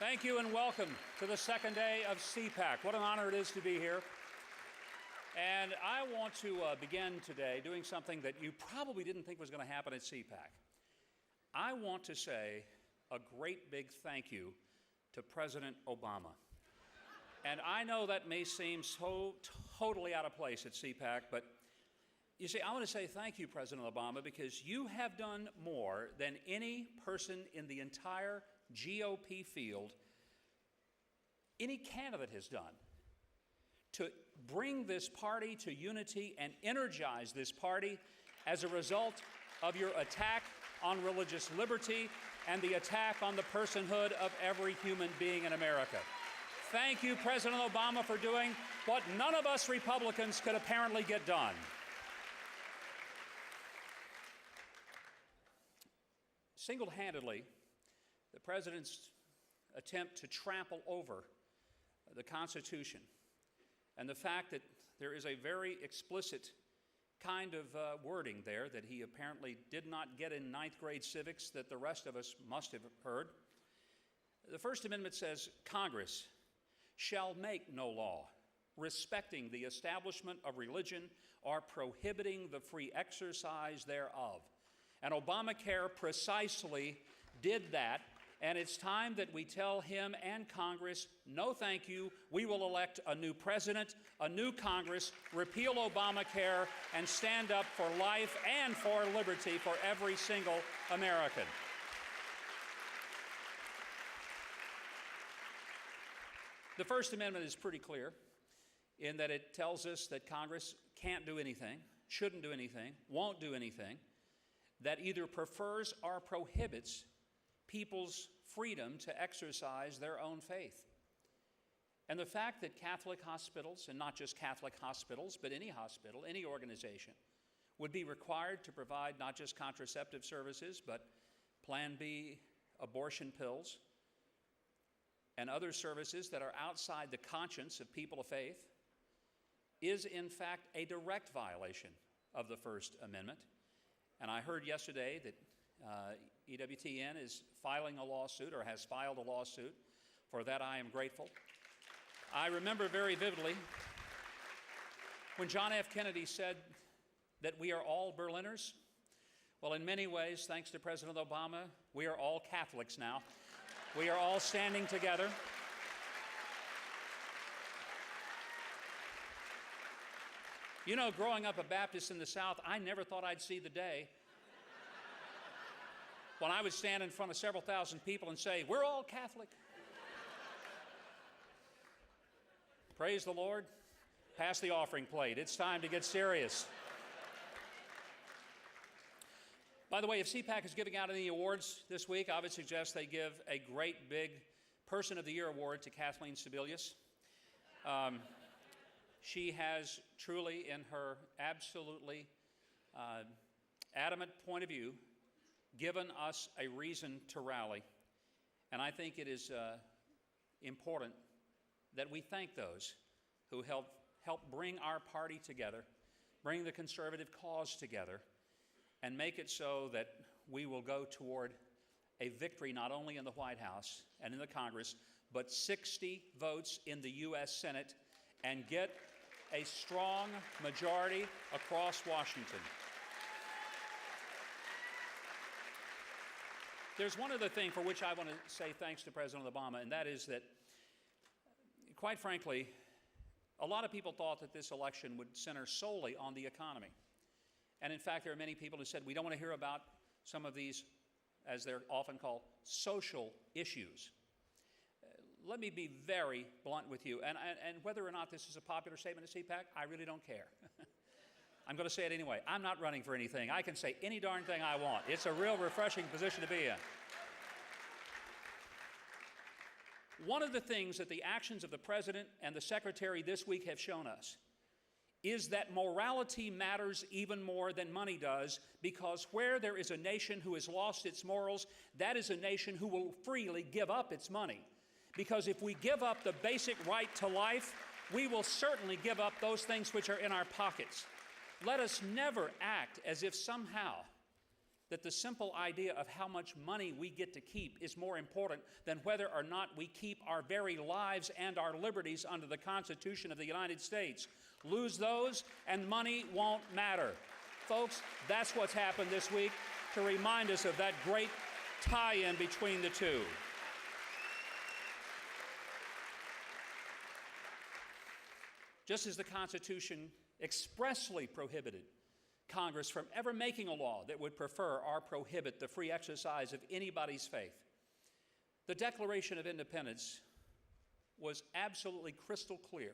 Thank you and welcome to the second day of CPAC. What an honor it is to be here. And I want to begin today doing something that you probably didn't think was going to happen at CPAC. I want to say a great big thank you to President Obama. And I know that may seem so totally out of place at CPAC, but you see, I want to say thank you, President Obama, because you have done more than any person in the entire GOP field, any candidate has done, to bring this party to unity and energize this party as a result of your attack on religious liberty and the attack on the personhood of every human being in America. Thank you, President Obama, for doing what none of us Republicans could apparently get done. Single-handedly, the President's attempt to trample over the Constitution and the fact that there is a very explicit kind of wording there that he apparently did not get in ninth grade civics that the rest of us must have heard. The First Amendment says, Congress shall make no law respecting the establishment of religion or prohibiting the free exercise thereof. And Obamacare precisely did that, and it's time that we tell him and Congress, no thank you, we will elect a new president, a new Congress, repeal Obamacare, and stand up for life and for liberty for every single American. The First Amendment is pretty clear in that it tells us that Congress can't do anything, shouldn't do anything, won't do anything that either prefers or prohibits people's freedom to exercise their own faith. And the fact that Catholic hospitals, and not just Catholic hospitals, but any hospital, any organization, would be required to provide not just contraceptive services, but Plan B abortion pills and other services that are outside the conscience of people of faith, is in fact a direct violation of the First Amendment. And I heard yesterday that EWTN is filing a lawsuit, or has filed a lawsuit. For that, I am grateful. I remember very vividly when John F. Kennedy said that we are all Berliners. Well, in many ways, thanks to President Obama, we are all Catholics now. We are all standing together. You know, growing up a Baptist in the South, I never thought I'd see the day when I would stand in front of several thousand people and say, we're all Catholic. Praise the Lord. Pass the offering plate. It's time to get serious. By the way, if CPAC is giving out any awards this week, I would suggest they give a great big Person of the Year award to Kathleen Sebelius. She has truly, in her absolutely adamant point of view, given us a reason to rally. And I think it is important that we thank those who help bring our party together, bring the conservative cause together, and make it so that we will go toward a victory not only in the White House and in the Congress, but 60 votes in the U.S. Senate, and get a strong majority across Washington. There's one other thing for which I want to say thanks to President Obama, and that is that, quite frankly, a lot of people thought that this election would center solely on the economy. And in fact, there are many people who said, we don't want to hear about some of these, as they're often called, social issues. Let me be very blunt with you, and whether or not this is a popular statement at CPAC, I really don't care. I'm going to say it anyway. I'm not running for anything. I can say any darn thing I want. It's a real refreshing position to be in. One of the things that the actions of the President and the Secretary this week have shown us is that morality matters even more than money does, because where there is a nation who has lost its morals, that is a nation who will freely give up its money. Because if we give up the basic right to life, we will certainly give up those things which are in our pockets. Let us never act as if somehow that the simple idea of how much money we get to keep is more important than whether or not we keep our very lives and our liberties under the Constitution of the United States. Lose those, and money won't matter. Folks, that's what's happened this week to remind us of that great tie-in between the two. Just as the Constitution expressly prohibited Congress from ever making a law that would prefer or prohibit the free exercise of anybody's faith, the Declaration of Independence was absolutely crystal clear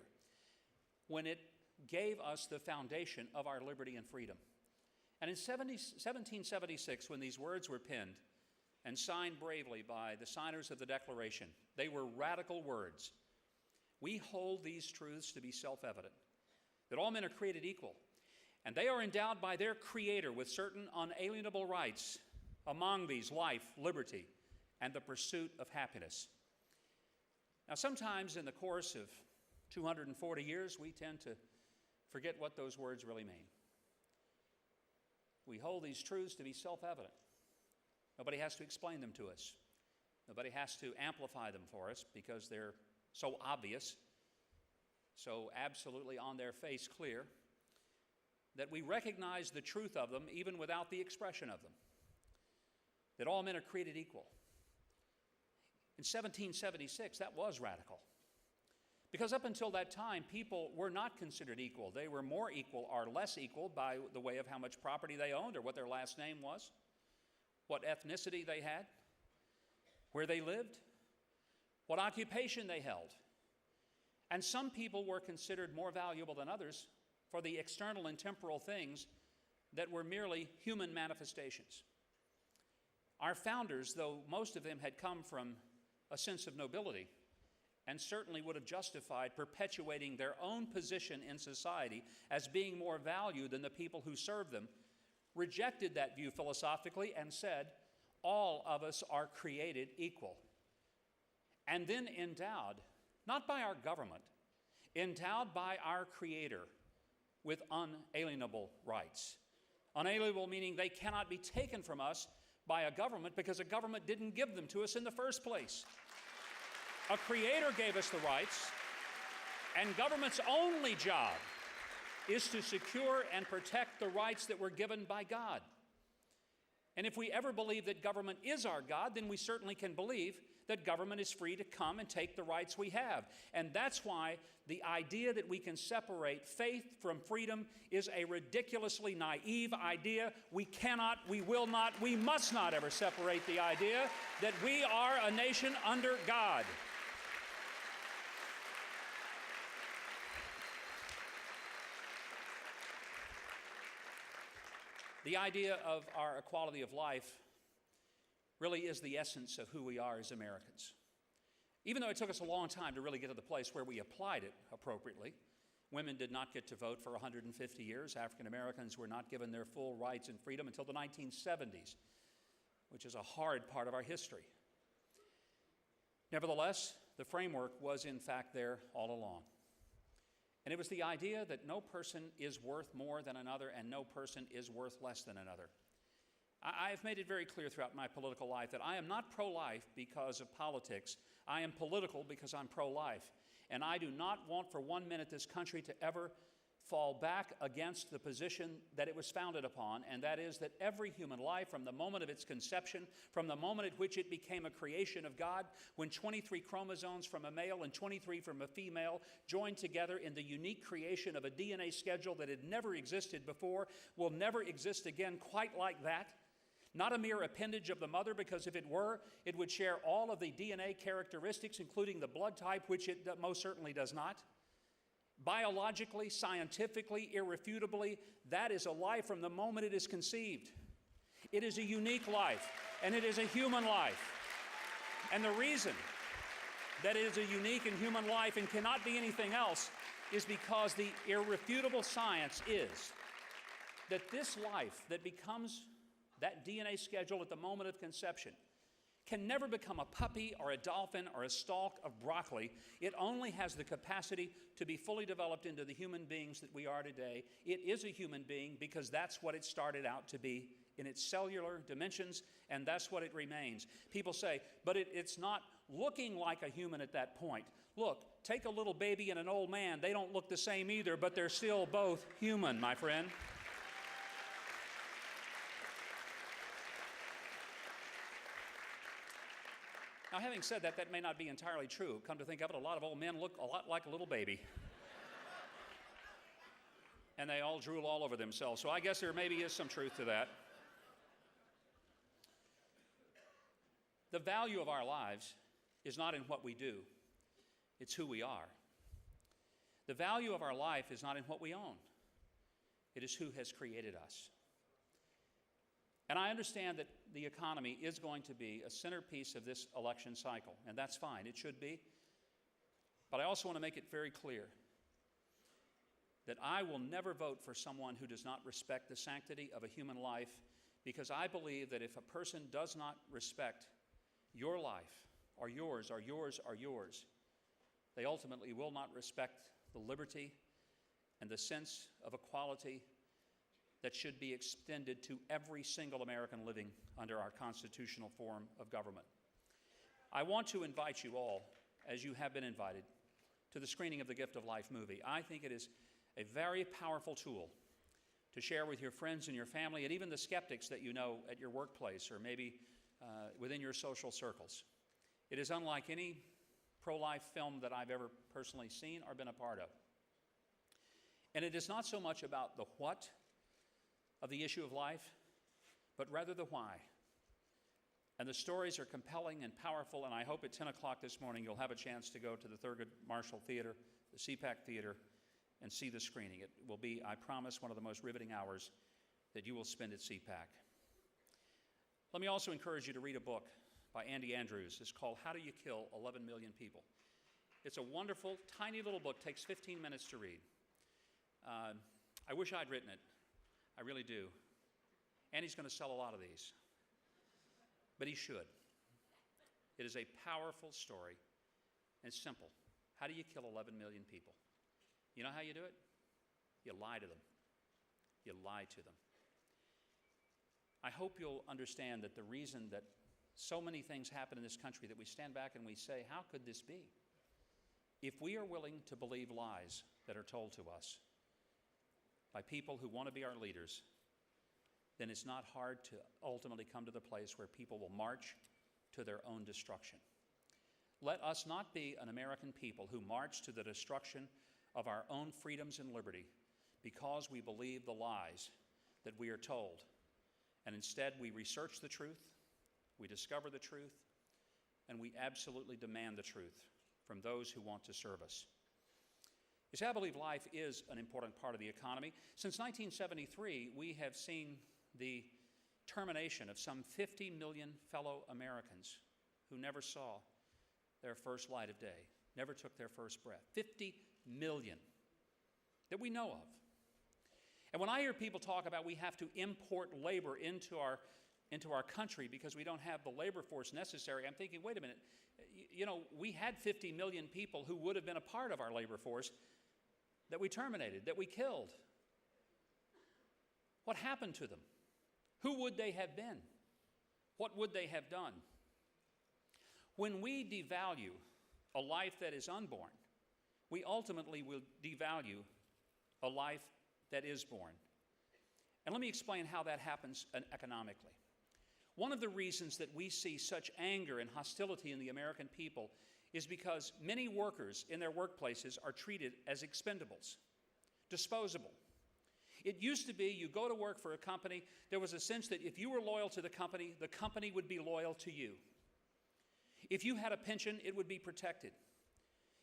when it gave us the foundation of our liberty and freedom. And in 1776, when these words were penned and signed bravely by the signers of the Declaration, they were radical words. We hold these truths to be self-evident, that all men are created equal, and they are endowed by their Creator with certain unalienable rights, among these life, liberty, and the pursuit of happiness. Now, sometimes in the course of 240 years, we tend to forget what those words really mean. We hold these truths to be self-evident. Nobody has to explain them to us. Nobody has to amplify them for us because they're so obvious, so absolutely on their face clear, that we recognize the truth of them even without the expression of them, that all men are created equal. In 1776, that was radical, because up until that time, people were not considered equal. They were more equal or less equal by the way of how much property they owned or what their last name was, what ethnicity they had, where they lived, what occupation they held. And some people were considered more valuable than others for the external and temporal things that were merely human manifestations. Our founders, though most of them had come from a sense of nobility and certainly would have justified perpetuating their own position in society as being more valued than the people who served them, rejected that view philosophically and said, all of us are created equal. And then endowed, not by our government, endowed by our Creator with unalienable rights. Unalienable meaning they cannot be taken from us by a government because a government didn't give them to us in the first place. A Creator gave us the rights, and government's only job is to secure and protect the rights that were given by God. And if we ever believe that government is our God, then we certainly can believe that government is free to come and take the rights we have. And that's why the idea that we can separate faith from freedom is a ridiculously naive idea. We cannot, we will not, we must not ever separate the idea that we are a nation under God. The idea of our equality of life really is the essence of who we are as Americans. Even though it took us a long time to really get to the place where we applied it appropriately, women did not get to vote for 150 years. African Americans were not given their full rights and freedom until the 1970s, which is a hard part of our history. Nevertheless, the framework was in fact there all along. And it was the idea that no person is worth more than another and no person is worth less than another. I've made it very clear throughout my political life that I am not pro-life because of politics. I am political because I'm pro-life. And I do not want for 1 minute this country to ever fall back against the position that it was founded upon, and that is that every human life, from the moment of its conception, from the moment at which it became a creation of God, when 23 chromosomes from a male and 23 from a female joined together in the unique creation of a DNA schedule that had never existed before, will never exist again quite like that. Not a mere appendage of the mother, because if it were, it would share all of the DNA characteristics, including the blood type, which it most certainly does not. Biologically, scientifically, irrefutably, that is a life from the moment it is conceived. It is a unique life, and it is a human life. And the reason that it is a unique and human life and cannot be anything else is because the irrefutable science is that this life that becomes that DNA schedule at the moment of conception can never become a puppy or a dolphin or a stalk of broccoli. It only has the capacity to be fully developed into the human beings that we are today. It is a human being because that's what it started out to be in its cellular dimensions, and that's what it remains. People say, but it's not looking like a human at that point. Look, take a little baby and an old man. They don't look the same either, but they're still both human, my friend. Now, having said that, that may not be entirely true. Come to think of it, a lot of old men look a lot like a little baby. And they all drool all over themselves. So I guess there maybe is some truth to that. The value of our lives is not in what we do. It's who we are. The value of our life is not in what we own. It is who has created us. And I understand that the economy is going to be a centerpiece of this election cycle, and that's fine. It should be. But I also want to make it very clear that I will never vote for someone who does not respect the sanctity of a human life, because I believe that if a person does not respect your life, or yours, or yours, or yours, they ultimately will not respect the liberty and the sense of equality that should be extended to every single American living under our constitutional form of government. I want to invite you all, as you have been invited, to the screening of the Gift of Life movie. I think it is a very powerful tool to share with your friends and your family, and even the skeptics that you know at your workplace or maybe within your social circles. It is unlike any pro-life film that I've ever personally seen or been a part of. And it is not so much about the what of the issue of life, but rather the why. And the stories are compelling and powerful, and I hope at 10 o'clock this morning you'll have a chance to go to the Thurgood Marshall Theater, the CPAC Theater, and see the screening. It will be, I promise, one of the most riveting hours that you will spend at CPAC. Let me also encourage you to read a book by Andy Andrews. It's called How Do You Kill 11 Million People? It's a wonderful, tiny little book, takes 15 minutes to read. I wish I'd written it. I really do. Andy's going to sell a lot of these. But he should. It is a powerful story and simple. How do you kill 11 million people? You know how you do it? You lie to them. You lie to them. I hope you'll understand that the reason that so many things happen in this country that we stand back and we say, how could this be? If we are willing to believe lies that are told to us by people who want to be our leaders, then it's not hard to ultimately come to the place where people will march to their own destruction. Let us not be an American people who march to the destruction of our own freedoms and liberty because we believe the lies that we are told. And instead, we research the truth, we discover the truth, and we absolutely demand the truth from those who want to serve us. You see, I believe life is an important part of the economy. Since 1973, we have seen the termination of some 50 million fellow Americans who never saw their first light of day, never took their first breath. 50 million that we know of. And when I hear people talk about we have to import labor into our country because we don't have the labor force necessary, I'm thinking, wait a minute, you know, we had 50 million people who would have been a part of our labor force that we terminated, that we killed. What happened to them? Who would they have been? What would they have done? When we devalue a life that is unborn, we ultimately will devalue a life that is born. And let me explain how that happens economically. One of the reasons that we see such anger and hostility in the American people is because many workers in their workplaces are treated as expendables, disposable. It used to be you go to work for a company, there was a sense that if you were loyal to the company would be loyal to you. If you had a pension, it would be protected.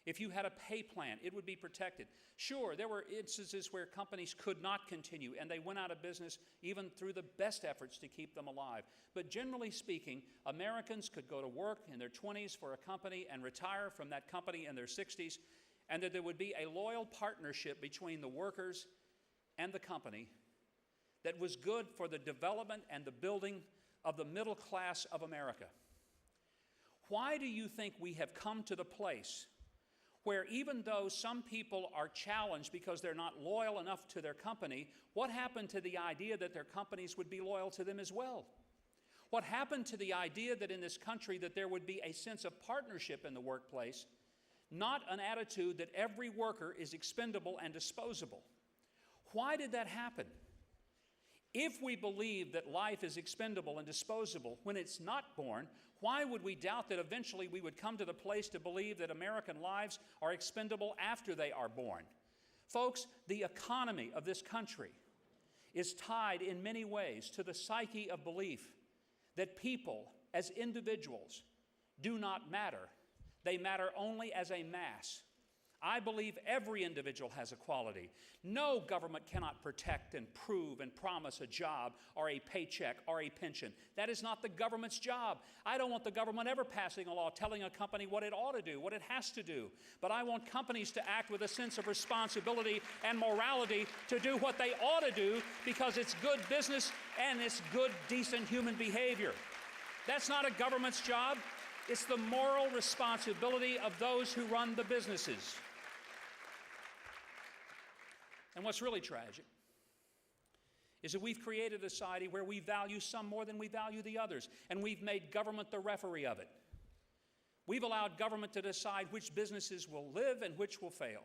If you had a pay plan, it would be protected. Sure, there were instances where companies could not continue and they went out of business even through the best efforts to keep them alive. But generally speaking, Americans could go to work in their 20s for a company and retire from that company in their 60s, and that there would be a loyal partnership between the workers and the company that was good for the development and the building of the middle class of America. Why do you think we have come to the place where even though some people are challenged because they're not loyal enough to their company, what happened to the idea that their companies would be loyal to them as well? What happened to the idea that in this country that there would be a sense of partnership in the workplace, not an attitude that every worker is expendable and disposable? Why did that happen? If we believe that life is expendable and disposable when it's not born, why would we doubt that eventually we would come to the place to believe that American lives are expendable after they are born? Folks, the economy of this country is tied in many ways to the psyche of belief that people as individuals do not matter. They matter only as a mass. I believe every individual has equality. No government cannot protect and prove and promise a job or a paycheck or a pension. That is not the government's job. I don't want the government ever passing a law telling a company what it ought to do, what it has to do. But I want companies to act with a sense of responsibility and morality to do what they ought to do because it's good business and it's good, decent human behavior. That's not a government's job. It's the moral responsibility of those who run the businesses. And what's really tragic is that we've created a society where we value some more than we value the others, and we've made government the referee of it. We've allowed government to decide which businesses will live and which will fail.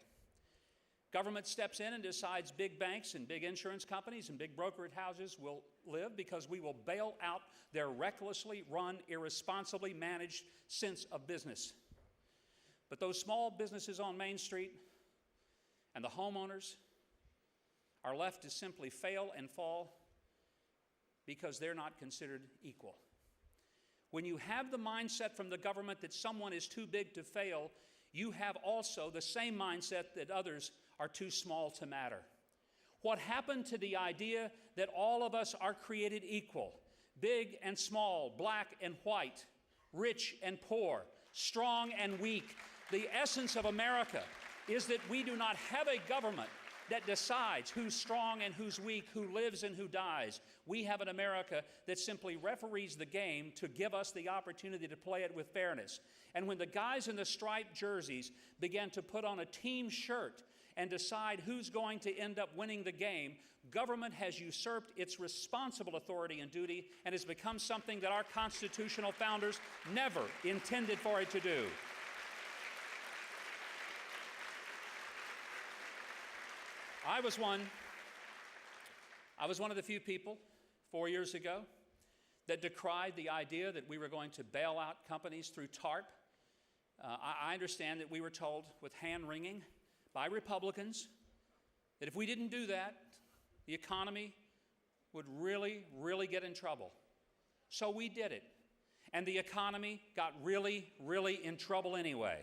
Government steps in and decides big banks and big insurance companies and big brokerage houses will live because we will bail out their recklessly run, irresponsibly managed sense of business. But those small businesses on Main Street and the homeowners are left to simply fail and fall because they're not considered equal. When you have the mindset from the government that someone is too big to fail, you have also the same mindset that others are too small to matter. What happened to the idea that all of us are created equal, big and small, black and white, rich and poor, strong and weak? The essence of America is that we do not have a government that decides who's strong and who's weak, who lives and who dies. We have an America that simply referees the game to give us the opportunity to play it with fairness. And when the guys in the striped jerseys began to put on a team shirt and decide who's going to end up winning the game, government has usurped its responsible authority and duty and has become something that our constitutional founders never intended for it to do. I was one of the few people 4 years ago that decried the idea that we were going to bail out companies through TARP. I understand that we were told with hand-wringing by Republicans that if we didn't do that, the economy would really, really get in trouble. So we did it. And the economy got really, really in trouble anyway.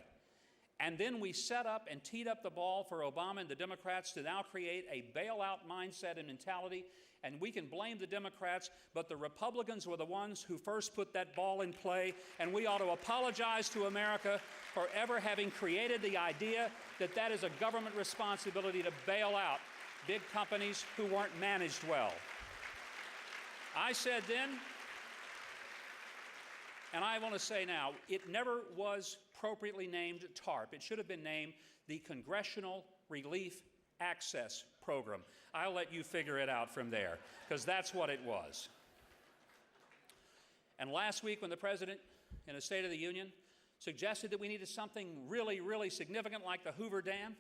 And then we set up and teed up the ball for Obama and the Democrats to now create a bailout mindset and mentality. And we can blame the Democrats, but the Republicans were the ones who first put that ball in play. And we ought to apologize to America for ever having created the idea that that is a government responsibility to bail out big companies who weren't managed well. I said then, and I want to say now, it never was appropriately named TARP. It should have been named the Congressional Relief Access Program. I'll let you figure it out from there, because that's what it was. And last week when the President, in a State of the Union, suggested that we needed something really, really significant like the Hoover Dam,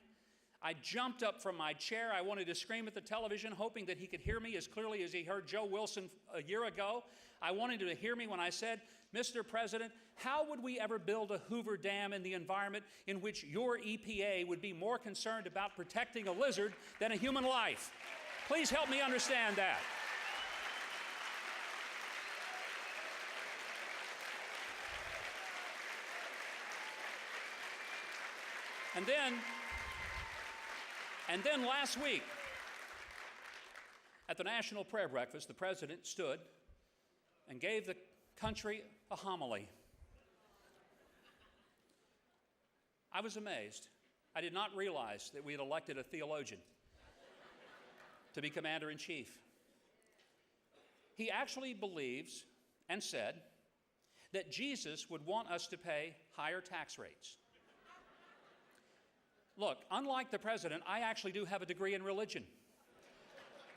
I jumped up from my chair. I wanted to scream at the television, hoping that he could hear me as clearly as he heard Joe Wilson a year ago. I wanted him to hear me when I said, Mr. President, how would we ever build a Hoover Dam in the environment in which your EPA would be more concerned about protecting a lizard than a human life? Please help me understand that. And then last week, at the National Prayer Breakfast, the President stood and gave the country a homily. I was amazed. I did not realize that we had elected a theologian to be commander-in-chief. He actually believes and said that Jesus would want us to pay higher tax rates. Look, unlike the president, I actually do have a degree in religion.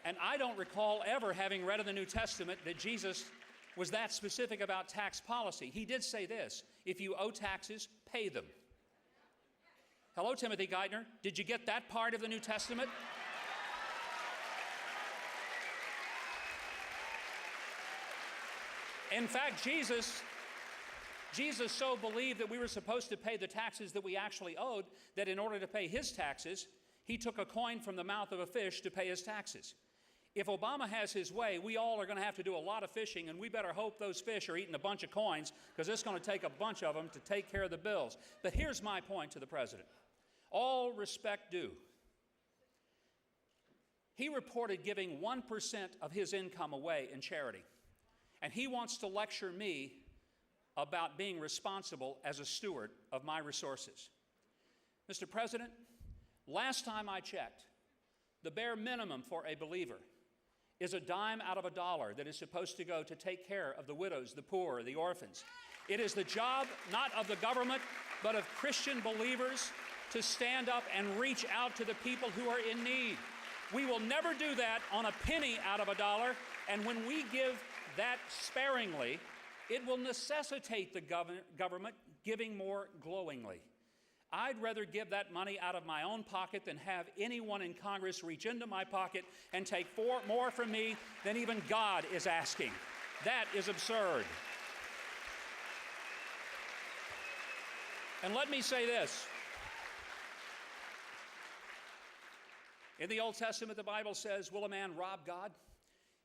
And I don't recall ever having read in the New Testament that Jesus was that specific about tax policy. He did say this: if you owe taxes, pay them. Hello, Timothy Geithner. Did you get that part of the New Testament? In fact, Jesus so believed that we were supposed to pay the taxes that we actually owed, that in order to pay his taxes, he took a coin from the mouth of a fish to pay his taxes. If Obama has his way, we all are going to have to do a lot of fishing, and we better hope those fish are eating a bunch of coins, because it's going to take a bunch of them to take care of the bills. But here's my point to the president. All respect due. He reported giving 1% of his income away in charity. And he wants to lecture me about being responsible as a steward of my resources. Mr. President, last time I checked, the bare minimum for a believer is a dime out of a dollar that is supposed to go to take care of the widows, the poor, the orphans. It is the job not of the government, but of Christian believers to stand up and reach out to the people who are in need. We will never do that on a penny out of a dollar, and when we give that sparingly, it will necessitate the government giving more glowingly. I'd rather give that money out of my own pocket than have anyone in Congress reach into my pocket and take more from me than even God is asking. That is absurd. And let me say this. In the Old Testament, the Bible says, will a man rob God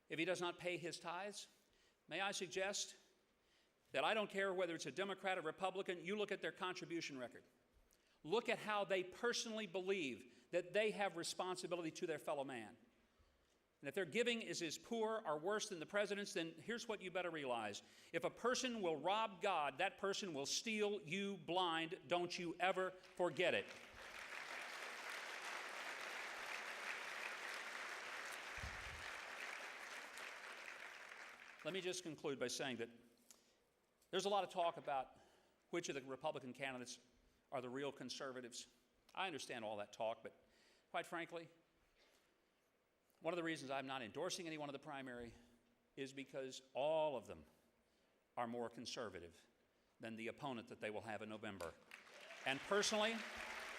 if he does not pay his tithes? May I suggest that I don't care whether it's a Democrat or Republican, you look at their contribution record. Look at how they personally believe that they have responsibility to their fellow man. And if their giving is as poor or worse than the president's, then here's what you better realize. If a person will rob God, that person will steal you blind. Don't you ever forget it. Let me just conclude by saying that there's a lot of talk about which of the Republican candidates are the real conservatives. I understand all that talk, but quite frankly, one of the reasons I'm not endorsing anyone in the primary is because all of them are more conservative than the opponent that they will have in November. And personally,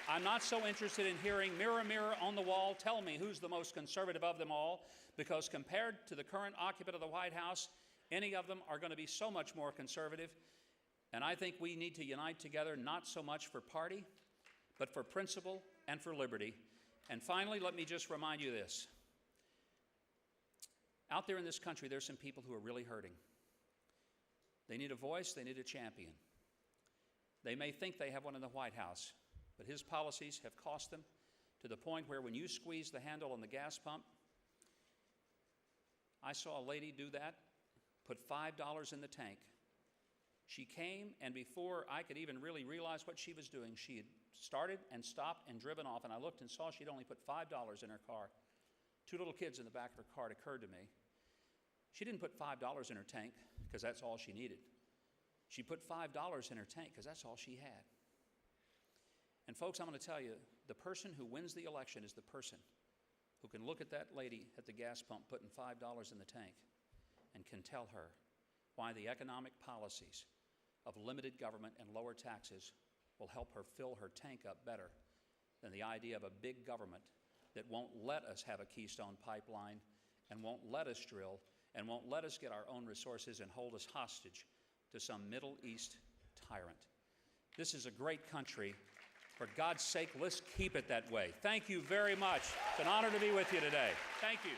I'm not so interested in hearing mirror, mirror on the wall, tell me who's the most conservative of them all, because compared to the current occupant of the White House, any of them are going to be so much more conservative. And I think we need to unite together, not so much for party, but for principle and for liberty. And finally, let me just remind you this. Out there in this country, there's some people who are really hurting. They need a voice, they need a champion. They may think they have one in the White House, but his policies have cost them to the point where when you squeeze the handle on the gas pump, I saw a lady do that, put $5 in the tank. She came, and before I could even really realize what she was doing, she had started and stopped and driven off, and I looked and saw she'd only put $5 in her car. 2 little kids in the back of her car. It occurred to me. She didn't put $5 in her tank because that's all she needed. She put $5 in her tank because that's all she had. And folks, I'm going to tell you, the person who wins the election is the person who can look at that lady at the gas pump putting $5 in the tank and can tell her why the economic policies of limited government and lower taxes will help her fill her tank up better than the idea of a big government that won't let us have a Keystone pipeline and won't let us drill and won't let us get our own resources and hold us hostage to some Middle East tyrant. This is a great country. For God's sake, let's keep it that way. Thank you very much. It's an honor to be with you today. Thank you.